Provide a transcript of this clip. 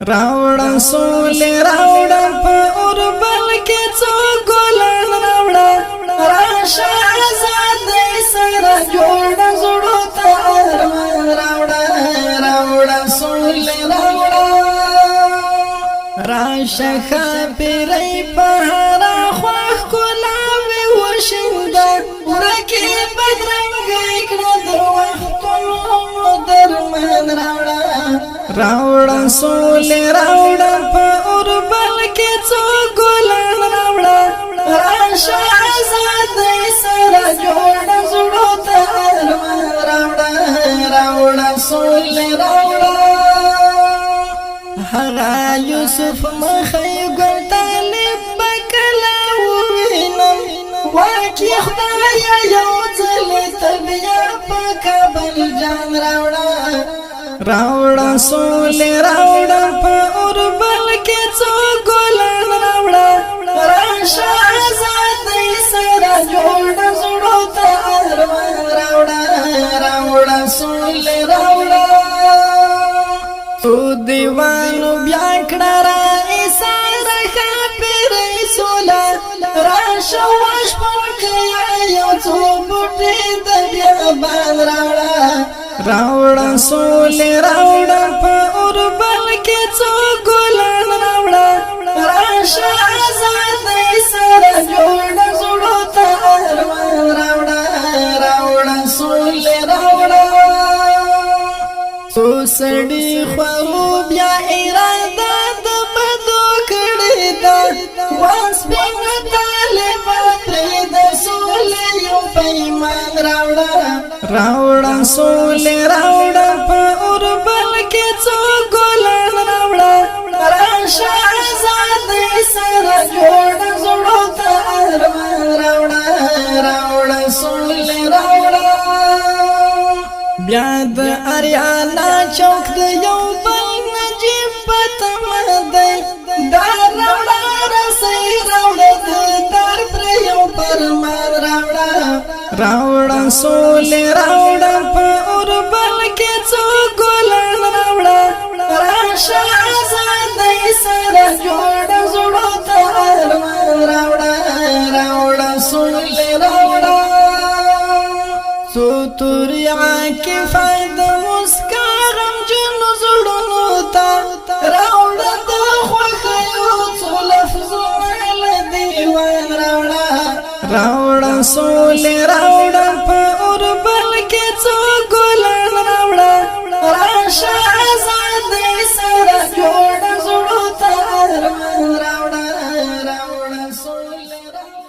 راوڑا سولے راوڑا پا اوربل کے چو گلان راوڑا راشا آزاد سارا جوڑا زڑو تا ارمان راوڑا راوڑا سولے راوڑا راشا خاپیرائی پہارا خواہ کلاوی وشندا ورکی بدرنگ اکنا در وقتو درمان راوڑا راوڑا سولے راوڑا پا اوربل کے چو گلان راوڑا راشا آزاد سارا جوڑا زڑو تا ارمان راوڑا راوڑا سولے راوڑا حغا یوسف مخی گل طالب بکلا وینم واکی خدایا یو ځل تبیا پا کابل جان راوڑا راوڑا سولے راوڑا پا اوربل کے چو گلان راوڑا راشا آزاد سارا جوڑا زڑو تا ارمان راوڑا راوڑا سولے راوڑا تو دیوانو بیاکڑا را ایسارا خاپیرائی سولا راشا واش پاکیا یو چو بوٹی دبیابان راوڑا راوڑا سولے راوڑا پا اوربل کے چو گلان راوڑا راشا آزاد سارا جوڑا زڑو تا ارمان راوڑا راوڑا سولے راوڑا تو سڑی خوارو بیا ارادا دا بدو کڑی دا واس بین طالبا پرید سولے یو پیمان راوڑا راوڑا سولے راوڑا پا اوربل کے چو گلان راوڑا راشا آزاد سارا جوڑا زڑو تا ارمان راوڑا راوڑا سولے راوڑا بیاد اریانا چوک دا یو بل نجیب پتم دی دار راوڑا رسی راوڑا دار پر یو پرمان راوڑا راوڑا سولے راوڑا پا اوربل کے چو گلان راوڑا راشا آزاد سارا جوڑا زڑو تا ارمان راوڑا راوڑا سولے راوڑا تو توری عاکفائی دا مسکا غم جنو زڑنو تا راوڑا دا خوخیو چو لفظو محل دیوان راوڑا راوڑا سولے راوڑا پا اوربل کے چو گلان راوڑا راشا آزاد سارا جوڑا زڑو تا ارمان راوڑا راوڑا سولے راوڑا